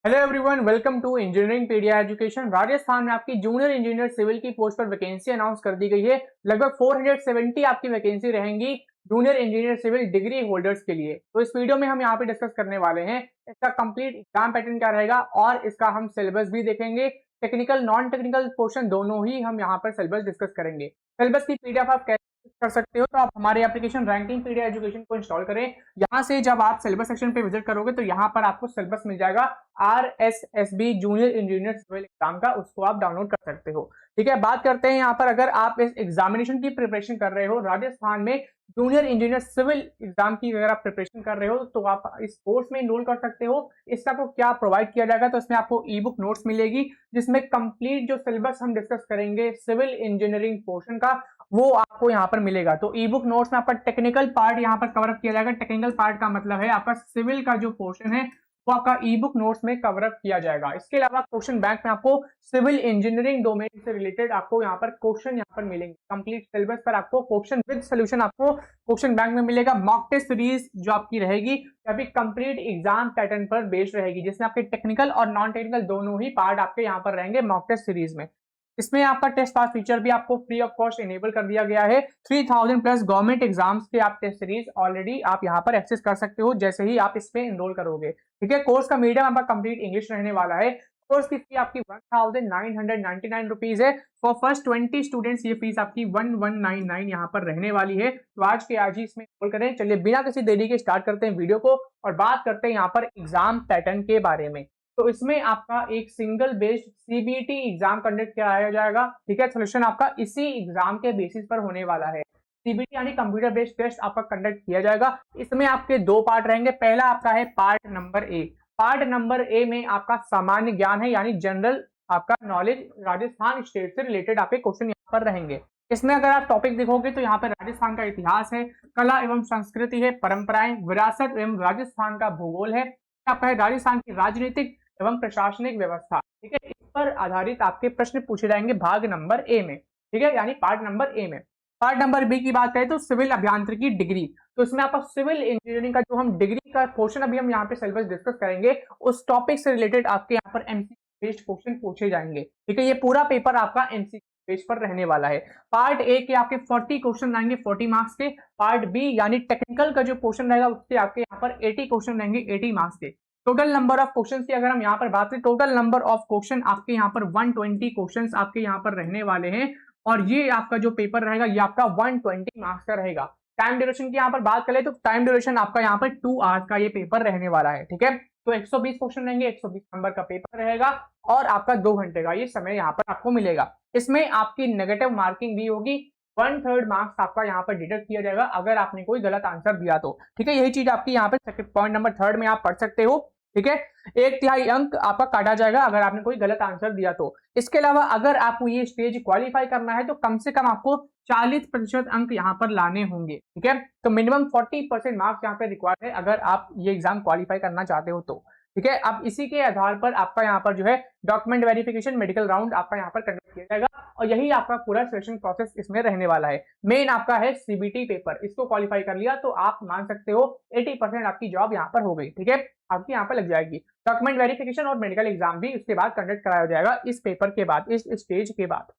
Hello everyone, welcome to Engineering Pedia Education. Rajasthan में आपकी junior engineer civil की post पर वैकेंसी अनाउंस कर दी गई है। लगभग 470 आपकी वैकेंसी रहेंगी junior engineer civil degree holders के लिए। तो इस वीडियो में हम यहाँ पे डिस्कस करने वाले हैं इसका कंप्लीट एग्जाम पैटर्न क्या रहेगा और इसका हम सिलेबस भी देखेंगे। टेक्निकल नॉन टेक्निकल पोर्शन दोनों ही हम यहाँ पर सिलेबस डिस्कस करेंगे। सिलेबस की पीडीएफ आप कैसे कर सकते हो, तो आप हमारे एप्लीकेशन रैंकिंग पीडिया एजुकेशन को इंस्टॉल करें। यहाँ से जब आप सिलेबस सेक्शन पे विजिट करोगे तो यहाँ पर आपको सिलेबस मिल जाएगा RSSB junior engineer civil exam का, उसको आप डाउनलोड कर सकते हो। ठीक है, बात करते हैं यहाँ पर अगर आप इस एग्जामिनेशन की प्रिपरेशन कर रहे हो राजस्थान में जूनियर इंजीनियर सिविल एग्जाम की, अगर आप प्रिपरेशन कर रहे हो तो आप इस कोर्स में इनरोल कर सकते हो। इसका आपको क्या प्रोवाइड किया जाएगा, तो इसमें आपको ई बुक नोट्स मिलेगी जिसमें कंप्लीट जो सिलेबस हम डिस्कस करेंगे सिविल इंजीनियरिंग पोर्शन का वो आपको यहाँ पर मिलेगा। तो ई बुक नोट्स में आपका टेक्निकल पार्ट यहाँ पर कवर अप किया जाएगा। टेक्निकल पार्ट का मतलब है आपका सिविल का जो पोर्शन है वो आपका ई बुक नोट्स में कवर अप किया जाएगा। इसके अलावा क्वेश्चन बैंक में आपको सिविल इंजीनियरिंग डोमेन से रिलेटेड आपको यहाँ पर क्वेश्चन यहाँ पर मिलेंगे। कंप्लीट सिलेबस पर आपको क्वेश्चन विद सोल्यूशन आपको क्वेश्चन बैंक में मिलेगा। मॉक टेस्ट सीरीज जो आपकी रहेगी अभी कंप्लीट एग्जाम पैटर्न पर बेस्ड रहेगी, जिसमें आपके टेक्निकल और नॉन टेक्निकल दोनों ही पार्ट आपके यहाँ पर रहेंगे मॉक टेस्ट सीरीज में। इसमें आपका टेस्ट पास फीचर भी आपको फ्री ऑफ कॉस्ट इनेबल कर दिया गया है। 3000 प्लस गवर्नमेंट एग्जाम्स के आप टेस्ट सीरीज ऑलरेडी आप यहाँ पर एक्सेस कर सकते हो जैसे ही आप इसमें एनरोल करोगे। ठीक है, कोर्स का मीडियम आपका कंप्लीट इंग्लिश रहने वाला है। कोर्स की फी आपकी 1999 रुपीज है। फॉर फर्स्ट 20 स्टूडेंट्स ये फीस आपकी 1199 यहाँ पर रहने वाली है। तो आज के आज ही इसमें एनरोल करें। चलिए बिना किसी देरी के स्टार्ट करते हैं वीडियो को और बात करते हैं यहाँ पर एग्जाम पैटर्न के बारे में। तो इसमें आपका एक single based CBT exam conduct कराया जाएगा। ठीक है, सोल्यूशन आपका इसी एग्जाम के बेसिस पर होने वाला है। सीबीटी यानी कंप्यूटर बेस्ड टेस्ट आपका कंडक्ट किया जाएगा। इसमें आपके दो पार्ट रहेंगे। पहला आपका है part number A. Part number A में आपका सामान्य ज्ञान है यानी जनरल आपका नॉलेज, राजस्थान स्टेट से रिलेटेड आपके क्वेश्चन यहाँ पर रहेंगे। इसमें अगर आप टॉपिक देखोगे तो यहाँ पर राजस्थान का इतिहास है, कला एवं संस्कृति है, परंपराएं, विरासत एवं राजस्थान का भूगोल है, आपका है राजस्थान की राजनीतिक एवं प्रशासनिक व्यवस्था। ठीक है, इस पर आधारित आपके प्रश्न पूछे जाएंगे भाग नंबर ए में। ठीक है, यानी पार्ट नंबर ए में। पार्ट नंबर बी की बात करें तो सिविल अभियांत्रिकी डिग्री, तो इसमें आपका सिविल इंजीनियरिंग का जो हम डिग्री का पोर्शन अभी हम यहाँ पे सिलेबस डिस्कस करेंगे उस टॉपिक से रिलेटेड आपके यहाँ पर एमसीक्यू बेस्ड क्वेश्चन पूछे जाएंगे। ठीक है, ये पूरा पेपर आपका एमसीक्यू बेस पर रहने वाला है। पार्ट ए के आपके 40 क्वेश्चन रहेंगे 40 मार्क्स के। पार्ट बी यानी टेक्निकल का जो पोर्शन रहेगा उसके आपके यहाँ पर 80 क्वेश्चन रहेंगे 80 मार्क्स के। टोटल नंबर ऑफ क्वेश्चन की अगर हम यहाँ पर बात करें, टोटल नंबर ऑफ क्वेश्चन आपके यहाँ पर 120 क्वेश्चन आपके यहाँ पर रहने वाले हैं और ये आपका जो पेपर रहेगा ये आपका 120 मार्क्स का रहेगा। टाइम ड्यूरेशन की यहाँ पर बात करें तो टाइम ड्यूरेशन आपका यहाँ पर 2 आवर्स का ये पेपर रहने वाला है। ठीक है, तो 120 क्वेश्चन रहेंगे, 120 नंबर का पेपर रहेगा और आपका 2 घंटे का ये समय यहाँ पर आपको मिलेगा। इसमें आपकी नेगेटिव मार्किंग भी होगी। 1/3 मार्क्स आपका यहाँ पर डिडक्ट किया जाएगा अगर आपने कोई गलत आंसर दिया तो। ठीक है, यही चीज आपकी यहाँ पर पॉइंट नंबर 3 में आप पढ़ सकते हो। ठीक है, 1/3 अंक आपका काटा जाएगा अगर आपने कोई गलत आंसर दिया तो। इसके अलावा अगर आपको ये स्टेज क्वालिफाई करना है तो कम से कम आपको 40% अंक यहाँ पर लाने होंगे। ठीक है, तो मिनिमम 40% मार्क्स यहाँ पे रिक्वायर्ड है अगर आप ये एग्जाम क्वालिफाई करना चाहते हो तो। ठीक है, अब इसी के आधार पर आपका यहाँ पर जो है डॉक्यूमेंट वेरिफिकेशन, मेडिकल राउंड आपका यहाँ पर कंडक्ट किया जाएगा और यही आपका पूरा सिलेक्शन प्रोसेस इसमें रहने वाला है। मेन आपका है सीबीटी पेपर, इसको क्वालिफाई कर लिया तो आप मान सकते हो 80% आपकी जॉब यहाँ पर हो गई। ठीक है, आपकी यहाँ पर लग जाएगी। डॉक्यूमेंट वेरिफिकेशन और मेडिकल एग्जाम भी उसके बाद कंडक्ट कराया जाएगा इस पेपर के बाद, इस स्टेज के बाद।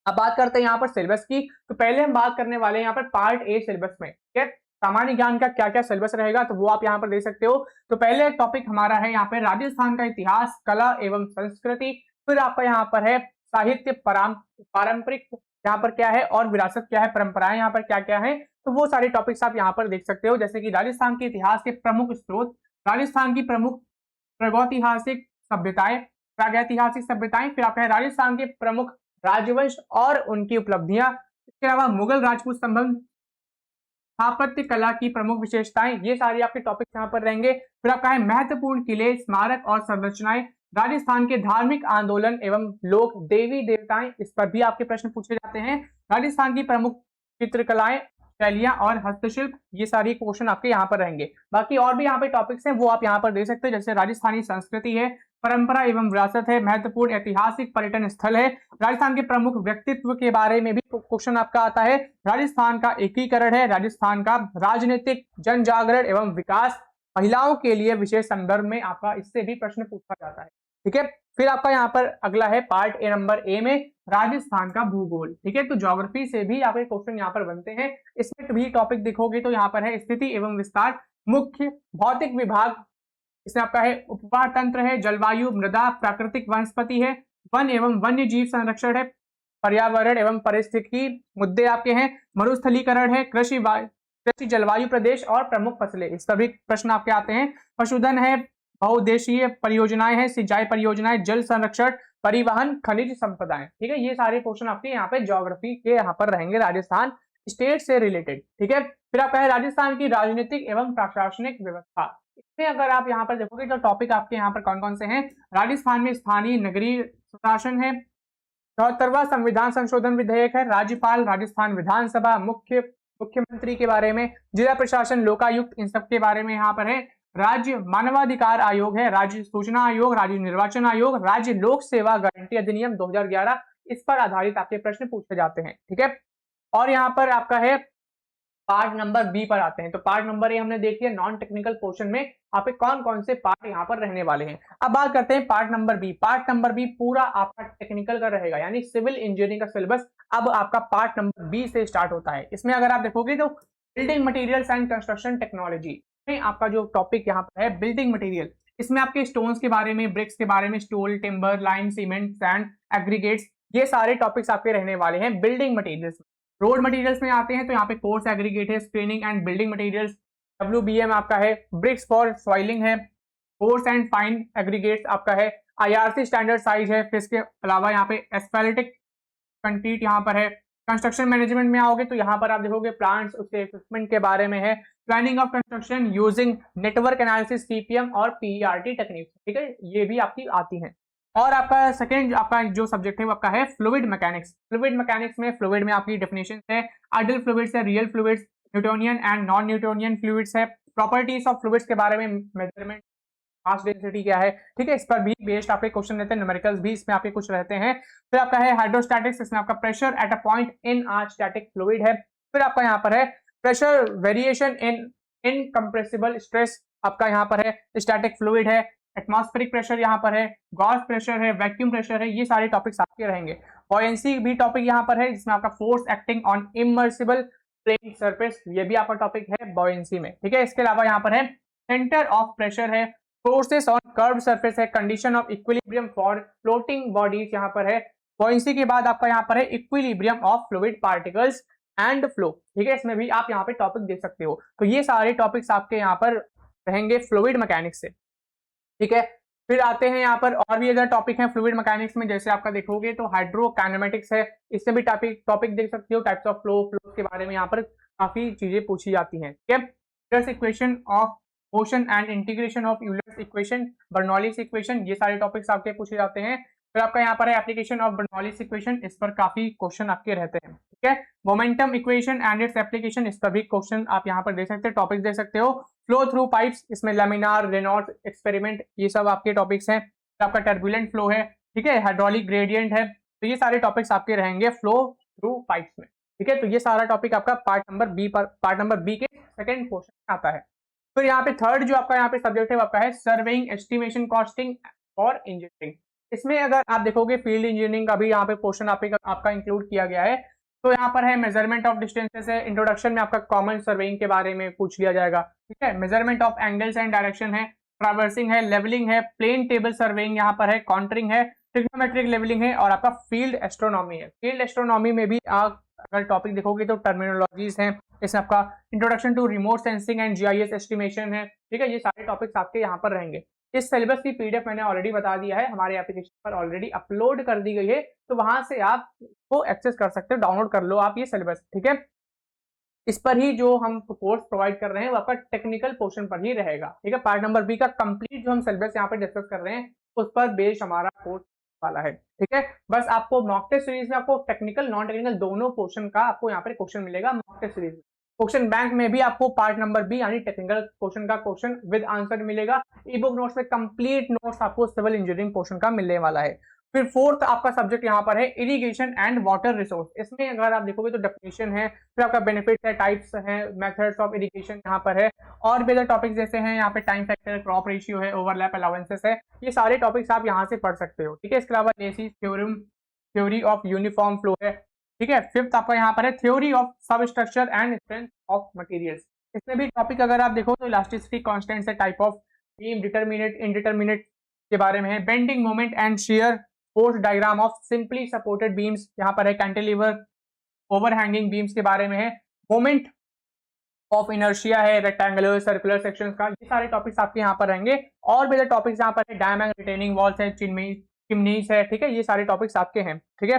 अब बात करते हैं यहाँ पर सिलेबस की। तो पहले हम बात करने वाले हैं यहाँ पर पार्ट ए सिलेबस में। ठीक है, सामान्य ज्ञान का क्या क्या सिलेबस रहेगा तो वो आप यहाँ पर देख सकते हो। तो पहले टॉपिक हमारा है यहाँ पे राजस्थान का इतिहास, कला एवं संस्कृति। फिर आपका यहाँ पर है साहित्य, पारंपरिक यहाँ पर क्या है और विरासत क्या है, परंपराएं यहाँ पर क्या क्या है, तो वो सारे टॉपिक्स आप यहाँ पर देख सकते हो। जैसे कि राजस्थान के इतिहास के प्रमुख स्रोत, राजस्थान की प्रमुख प्रागैतिहासिक सभ्यताएं, फिर आपका है राजस्थान के प्रमुख राजवंश और उनकी उपलब्धियां। इसके अलावा मुगल राजपूत संबंध, स्थापत्य कला की प्रमुख विशेषताएं, ये सारी आपके टॉपिक्स यहाँ पर रहेंगे। फिर आपका है महत्वपूर्ण किले, स्मारक और संरचनाएं, राजस्थान के धार्मिक आंदोलन एवं लोक देवी देवताएं, इस पर भी आपके प्रश्न पूछे जाते हैं। राजस्थान की प्रमुख चित्रकलाएं, शैलियां और हस्तशिल्प, ये सारी क्वेश्चन आपके यहाँ पर रहेंगे। बाकी और भी यहाँ पे टॉपिक्स हैं वो आप यहाँ पर देख सकते हैं। जैसे राजस्थानी संस्कृति है, परंपरा एवं विरासत है, महत्वपूर्ण ऐतिहासिक पर्यटन स्थल है, राजस्थान के प्रमुख व्यक्तित्व के बारे में भी क्वेश्चन आपका आता है, राजस्थान का एकीकरण है, राजस्थान का राजनीतिक जन जागरण एवं विकास, महिलाओं के लिए विशेष संदर्भ में आपका इससे भी प्रश्न पूछा जाता है। ठीक है, फिर आपका यहाँ पर अगला है पार्ट ए नंबर ए में राजस्थान का भूगोल। ठीक है, तो ज्योग्राफी से भी आपके क्वेश्चन यहाँ पर बनते हैं। इसमें भी टॉपिक देखोगे तो यहाँ पर है स्थिति एवं विस्तार, मुख्य भौतिक विभाग, इसमें आपका है उपवाह तंत्र है, जलवायु, मृदा, प्राकृतिक वनस्पति है, वन एवं वन्य जीव संरक्षण है, पर्यावरण एवं पारिस्थितिकी मुद्दे आपके हैं, मरुस्थलीकरण है, कृषि जलवायु प्रदेश और प्रमुख फसलें, इस सभी प्रश्न आपके आते हैं। पशुधन है, बहुउद्देशीय परियोजनाएं हैं, सिंचाई परियोजनाएं, जल संरक्षण, परिवहन, खनिज संपदाएं। ठीक है, ये सारे क्वेश्चन आपके यहाँ पे ज्योग्राफी के यहाँ पर रहेंगे, राजस्थान स्टेट से रिलेटेड। ठीक है, फिर आपका है राजस्थान की राजनीतिक एवं प्रशासनिक व्यवस्था। इसमें अगर आप यहाँ पर देखोगे तो टॉपिक आपके यहाँ पर कौन कौन से हैं। राजस्थान में स्थानीय नगरीय शासन है, 74वां संविधान संशोधन विधेयक है, राज्यपाल, राजस्थान विधानसभा, मुख्यमंत्री के बारे में, जिला प्रशासन, लोकायुक्त, इन सब के बारे में यहाँ पर है। राज्य मानवाधिकार आयोग है, राज्य सूचना आयोग, राज्य निर्वाचन आयोग, राज्य लोक सेवा गारंटी अधिनियम 2011, इस पर आधारित आपके प्रश्न पूछे जाते हैं। ठीक है, और यहाँ पर आपका है पार्ट नंबर बी पर आते हैं। तो पार्ट नंबर ए हमने देख लिया, नॉन टेक्निकल पोर्शन में आपके कौन कौन से पार्ट यहाँ पर रहने वाले हैं। अब बात करते हैं part number B. Part number B पूरा आपका टेक्निकल का रहेगा, यानी सिविल इंजीनियरिंग का सिलेबस अब आपका पार्ट नंबर बी से स्टार्ट होता है। इसमें अगर आप देखोगे तो building materials and construction technology में आपका जो टॉपिक यहाँ पर है बिल्डिंग मटेरियल, इसमें आपके स्टोन्स के बारे में, ब्रिक्स के बारे में, stone, timber, lime, cement, sand, aggregates, ये सारे टॉपिक्स आपके रहने वाले हैं बिल्डिंग मटेरियल्स। रोड मटेरियल्स में आते हैं तो यहाँ पे कोर्स एग्रीगेट है, screening and building materials, WBM आपका है, ब्रिक्स फॉर सॉइलिंग है, कोर्स एंड फाइन एग्रीगेट्स आपका है, IRC स्टैंडर्ड साइज है, फिर इसके अलावा यहाँ पे एस्फेल्टिक कंक्रीट यहाँ पर है। कंस्ट्रक्शन मैनेजमेंट में आओगे तो यहाँ पर आप देखोगे प्लांट्स, उसके इक्विपमेंट के बारे में है, planning of construction using network analysis, TPM और PERT टेक्निक्स। ठीक है, ये भी आपकी आती हैं। और आपका सेकंड आपका जो सब्जेक्ट है वो आपका है फ्लूइड मैकेनिक्स। फ्लूइड मैकेनिक्स में फ्लूइड में आपकी डेफिनेशन है, आइडियल फ्लूइड्स है, real fluids, Newtonian and non Newtonian fluids है, प्रॉपर्टीज ऑफ फ्लूइड्स के बारे में, मेजरमेंट, मास डेंसिटी क्या है। ठीक है, इस पर भी बेस्ड आपके क्वेश्चन रहते हैं, न्यूमेरिकल्स भी इसमें आपके कुछ रहते हैं। फिर आपका है हाइड्रोस्टैटिक्स, इसमें आपका pressure at a point in a static fluid है। फिर आपका यहाँ पर है pressure variation in incompressible stress, आपका यहाँ पर है स्टैटिक फ्लूइड है, एटमॉस्फेरिक प्रेशर यहाँ पर है, गॉस प्रेशर है, वैक्यूम प्रेशर है, ये सारे टॉपिक्स आपके रहेंगे। बॉयंसी भी टॉपिक यहाँ पर है, जिसमें आपका force acting on immersible plane surface, ये भी आपका टॉपिक है बॉयंसी में। ठीक है, इसके अलावा यहाँ पर है सेंटर ऑफ प्रेशर है, फोर्सेस ऑन कर्व सरफेस है, condition of equilibrium for floating bodies यहाँ पर है। बॉयंसी के बाद आपका यहाँ पर है equilibrium of fluid particles and flow. ठीक है, इसमें भी आप यहाँ पे टॉपिक देख सकते हो। तो ये सारे टॉपिक्स आपके यहाँ पर रहेंगे फ्लूइड मैकेनिक्स से। ठीक है, फिर आते हैं यहाँ पर और भी अगर टॉपिक है फ्लूइड मैकेनिक्स में, जैसे आपका देखोगे तो हाइड्रोकाइनेमेटिक्स है, इससे भी टॉपिक देख सकते हो, टाइप्स ऑफ फ्लो के बारे में यहाँ पर काफी चीजें पूछी जाती हैं। ठीक है, Euler's equation of motion and integration of Euler's equation, Bernoulli's equation, ये सारे टॉपिक्स आपके पूछे जाते हैं। फिर आपका यहाँ पर है एप्लीकेशन ऑफ बर्नौलीज इक्वेशन, इस पर काफी क्वेश्चन आपके रहते हैं। ठीक है, momentum equation and its application, इस पर भी क्वेश्चन आप यहाँ पर देख सकते हो, टॉपिक देख सकते हो। फ्लो थ्रू पाइप्स, इसमें लैमिनार, रेनॉल्ड्स एक्सपेरिमेंट, ये सब आपके टॉपिक्स हैं। आपका टर्बुलेंट फ्लो है, ठीक है, हाइड्रोलिक ग्रेडियंट है, तो ये सारे टॉपिक्स आपके रहेंगे फ्लो थ्रू पाइप्स में। ठीक है, तो ये सारा टॉपिक आपका पार्ट नंबर बी के सेकंड पोर्शन आता है। फिर यहाँ पे थर्ड जो आपका यहाँ पे सब्जेक्ट है वो आपका है सर्वेइंग, एस्टिमेशन, कॉस्टिंग और इंजीनियरिंग। इसमें अगर आप देखोगे फील्ड इंजीनियरिंग का भी यहाँ पे पोर्शन आपका इंक्लूड किया गया है। तो यहाँ पर है मेजरमेंट ऑफ डिस्टेंसेस है, इंट्रोडक्शन में आपका कॉमन सर्वेइंग के बारे में पूछ लिया जाएगा। ठीक है, measurement of angles and direction है, ट्रैवर्सिंग है, लेवलिंग है, प्लेन टेबल सर्वेइंग यहाँ पर है, कॉन्टरिंग है, ट्रिग्नोमेट्रिक लेवलिंग है और आपका फील्ड एस्ट्रोनॉमी है। फील्ड एस्ट्रोनॉमी में भी आप अगर टॉपिक देखोगे तो टर्मिनोलॉजीज हैं, इसमें आपका introduction to remote sensing and GIS estimation है। ठीक है, ये सारे टॉपिक्स आपके यहाँ पर रहेंगे। इस सिलेबस की PDF मैंने ऑलरेडी बता दिया है, हमारे एप्लीकेशन पर ऑलरेडी अपलोड कर दी गई है, तो वहां से आप को एक्सेस कर सकते हो, डाउनलोड कर लो आप ये सिलेबस। ठीक है, इस पर ही जो हम कोर्स प्रोवाइड कर रहे हैं वो आपका टेक्निकल पोर्शन पर ही रहेगा। ठीक है, पार्ट नंबर बी का कंप्लीट जो हम सिलेबस यहाँ पे डिस्कस कर रहे हैं उस पर बेस्ड हमारा कोर्स वाला है। ठीक है, बस आपको मॉक टेस्ट सीरीज में आपको टेक्निकल नॉन टेक्निकल दोनों पोर्शन का आपको यहाँ पे क्वेश्चन मिलेगा मॉक टेस्ट सीरीज में। क्वेश्चन बैंक में भी आपको पार्ट नंबर बी यानी टेक्निकल पोर्शन का क्वेश्चन विद आंसर मिलेगा। ई बुक नोट्स में कंप्लीट नोट्स आपको सिविल इंजीनियरिंग पोर्शन का मिलने वाला है। फिर फोर्थ आपका सब्जेक्ट यहाँ पर है इरिगेशन एंड वाटर रिसोर्स। इसमें अगर आप देखोगे तो डेफिनेशन है, फिर आपका बेनिफिट्स है, टाइप्स है, मेथड्स ऑफ इरिगेशन यहाँ पर है, और भी अदर टॉपिक्स जैसे हैं यहाँ पे टाइम फैक्टर, क्रॉप रेशियो है, ओवरलैप अलाउंसेस है, ये सारे टॉपिक्स आप यहाँ से पढ़ सकते हो। ठीक है, इसके अलावा laces theorem, theory of uniform flow है। ठीक है, फिफ्थ आपका यहाँ पर है थ्योरी ऑफ सब structure and strength of materials. इसमें भी टॉपिक अगर आप देखो तो इलास्टिसिटी कांस्टेंट्स है, type of beam, determinate, indeterminate के बारे में है, bending moment and shear force diagram of simply supported beams यहाँ पर है, कैंटिलीवर, ओवरहैंगिंग बीम्स के बारे में है, मोमेंट ऑफ इनर्शिया है, रेक्टेंगुलर सर्कुलर सेक्शंस का, ये सारे टॉपिक्स आपके यहाँ पर रहेंगे। और भी टॉपिक्स यहाँ पर है, डैम एंड रिटेनिंग वॉल्स है, चिमनीज है। ठीक है, ये सारे टॉपिक्स आपके हैं। ठीक है,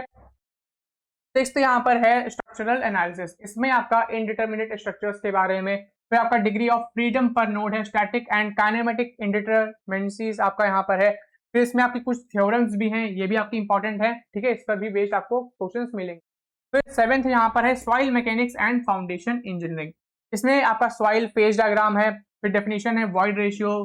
सिक्स्थ यहाँ पर है स्ट्रक्चरल एनालिसिस। इसमें आपका इनडिटरमिनेट स्ट्रक्चर्स के बारे में, फिर आपका डिग्री ऑफ फ्रीडम पर नोड है, स्टैटिक एंड काइनेमेटिक इंडिटरमिनेंसीज आपका यहाँ पर है। फिर इसमें आपकी कुछ थ्योरम्स भी हैं, ये भी आपकी इंपॉर्टेंट है। ठीक है, इस पर भी बेस्ड आपको क्वेश्चंस मिलेंगे। फिर सेवेंथ यहाँ पर है soil mechanics and foundation engineering. इसमें आपका सॉइल फेज डायग्राम है, फिर डेफिनेशन है, void ratio,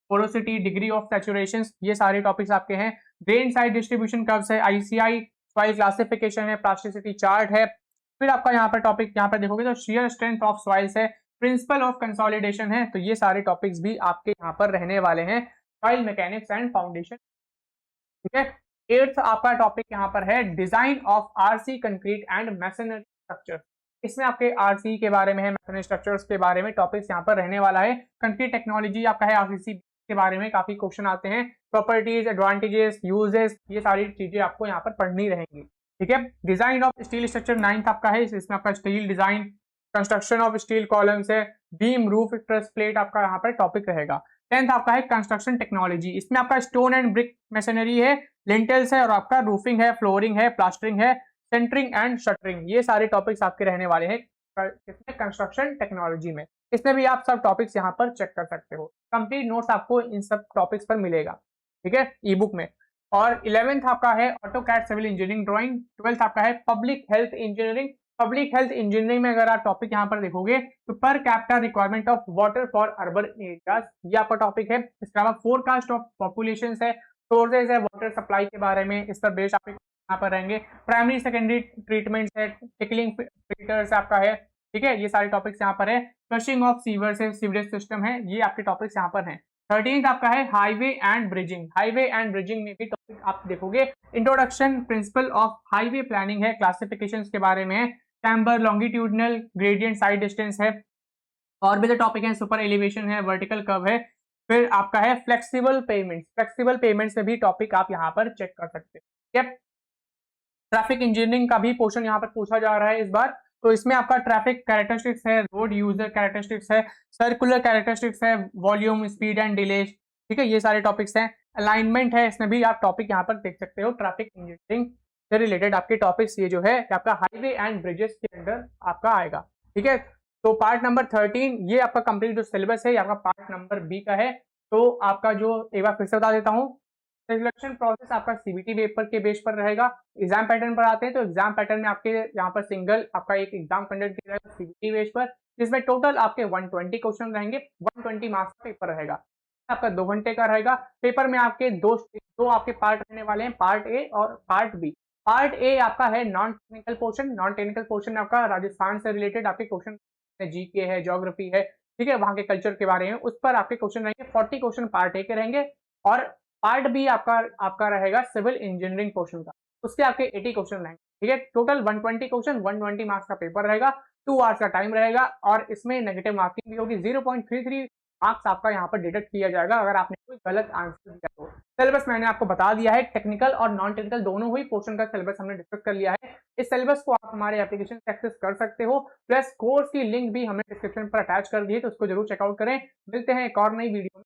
porosity, degree of saturation, ये सारे टॉपिक्स आपके हैं। ड्रेन साइड डिस्ट्रीब्यूशन कर्व्स है, आईसीआई, सॉइल क्लासिफिकेशन है, प्लास्टिसिटी चार्ट है। फिर आपका यहाँ पर टॉपिक यहाँ पर देखोगे तो शेयर स्ट्रेंथ ऑफ सॉइल्स है, प्रिंसिपल ऑफ कंसोलिडेशन है। तो ये सारे टॉपिक्स भी आपके यहाँ पर रहने वाले हैं, सॉइल मैकेनिक्स एंड फाउंडेशन। ठीक है, एट्थ आपका टॉपिक यहाँ पर है design of RC concrete and masonry structure. इसमें आपके आरसी के बारे में है, मैसनरी स्ट्रक्चर्स के बारे में टॉपिक्स यहाँ पर रहने वाला है। कंक्रीट टेक्नोलॉजी आपका है, आरसीसी के बारे में काफी क्वेश्चन आते हैं, प्रॉपर्टीज, एडवांटेजेस, यूजेस, ये सारी चीजें आपको यहाँ पर पढ़नी रहेंगी। ठीक है, design of steel structure ninth आपका है, इसमें आपका steel design, construction of steel columns है, बीम, रूफ, ट्रस प्लेट आपका यहाँ पर टॉपिक रहेगा। टेंथ आपका है कंस्ट्रक्शन टेक्नोलॉजी। इसमें आपका स्टोन एंड ब्रिक मैसनरी है, लिंटल्स है, और आपका रूफिंग है, फ्लोरिंग है, प्लास्टरिंग है, सेंटरिंग एंड शटरिंग, ये सारे टॉपिक्स आपके रहने वाले हैं इसमें कंस्ट्रक्शन टेक्नोलॉजी में। इसमें भी आप सब टॉपिक्स यहाँ पर चेक कर सकते हो, कंप्लीट नोट्स आपको इन सब टॉपिक्स पर मिलेगा। ठीक है, ई बुक में। और 11th आपका है AutoCAD civil engineering drawing. 12th आपका है public health engineering. Public health engineering में अगर आप टॉपिक यहाँ पर देखोगे तो per capita requirement of water for urban areas, ये आपका टॉपिक है। इसके अलावा फोरकास्ट ऑफ पॉपुलेशन है, सोर्सेज है वाटर सप्लाई के बारे में, इस पर बेस्ड आप यहाँ पर रहेंगे। प्राइमरी सेकेंडरी ट्रीटमेंट है, टिकलिंग फिल्टर्स आपका है। ठीक है, ये सारे टॉपिक्स यहाँ पर है। फ्लशिंग ऑफ सीवर्स है, सीवरेज सिस्टम है, ये आपके टॉपिक्स यहाँ पर हैं। 13th आपका है highway and bridging. Highway and bridging में भी टॉपिक आप देखोगे, introduction principle of highway planning है, क्लासिफिकेशंस के बारे में है, chamber, longitudinal gradient, side distance है, और भी टॉपिक है, सुपर एलिवेशन है, वर्टिकल कर्व है। फिर आपका है फ्लेक्सिबल पेमेंट्स। फ्लेक्सिबल पेमेंट्स में भी टॉपिक आप यहाँ पर चेक कर सकते हैं। ट्रैफिक इंजीनियरिंग का भी पोर्शन यहाँ पर पूछा जा रहा है इस बार, तो इसमें आपका ट्रैफिक कैरेक्टरिस्टिक्स है, रोड यूजर कैरेक्टरिस्टिक्स है, सर्कुलर कैरेक्टरिस्टिक्स है, वॉल्यूम, स्पीड एंड डिले। ठीक है, ये सारे टॉपिक्स हैं। अलाइनमेंट है, इसमें भी आप टॉपिक यहाँ पर देख सकते हो। ट्रैफिक इंजीनियरिंग से रिलेटेड आपके टॉपिक्स ये जो है आपका हाईवे एंड ब्रिजेस के अंदर आपका आएगा। ठीक है, तो पार्ट नंबर 13 ये आपका कंप्लीट जो सिलेबस है, ये आपका पार्ट नंबर बी का है। तो आपका जो एक बार फिर से बता देता हूँ, सिलेक्शन प्रोसेस आपका सीबीटी पेपर के बेस पर रहेगा। एग्जाम पैटर्न पर आते हैं तो एग्जाम पैटर्न में आपके यहाँ पर सिंगल आपका एक एग्जाम कंडक्ट किया जाएगा सीबीटी बेस पर, जिसमें टोटल आपके 120 क्वेश्चन रहेंगे, 120 मार्क्स का पेपर रहेगा, आपका 2 घंटे का रहेगा। पेपर में आपके दो आपके पार्ट रहने वाले हैं, पार्ट ए और पार्ट बी। पार्ट ए आपका है non technical portion. Non technical portion आपका राजस्थान से रिलेटेड आपके क्वेश्चन, जीके है, ज्योग्राफी है, ठीक है, वहां के कल्चर के बारे में, उस पर आपके क्वेश्चन रहेंगे। 40 क्वेश्चन पार्ट ए के रहेंगे, और पार्ट बी आपका रहेगा सिविल इंजीनियरिंग पोर्शन का, उसके आपके 80 क्वेश्चन रहेंगे। ठीक है, टोटल 120 क्वेश्चन, 120 मार्क्स का पेपर रहेगा, 2 आवर्स का टाइम रहेगा, और इसमें नेगेटिव मार्किंग भी होगी। 0.33 मार्क्स आपका यहाँ पर डिडक्ट किया जाएगा अगर आपने कोई गलत आंसर दिया तो। सिलेबस मैंने आपको बता दिया है, टेक्निकल और नॉन टेक्निकल दोनों ही पोर्शन का सिलेबस हमने डिस्कस कर लिया है। इस सिलेबस को आप हमारे एप्लीकेशन से एक्सेस कर सकते हो, प्लस कोर्स की लिंक भी हमने डिस्क्रिप्शन पर अटैच कर दी है, तो उसको जरूर चेकआउट करें। मिलते हैं एक और नई वीडियो में।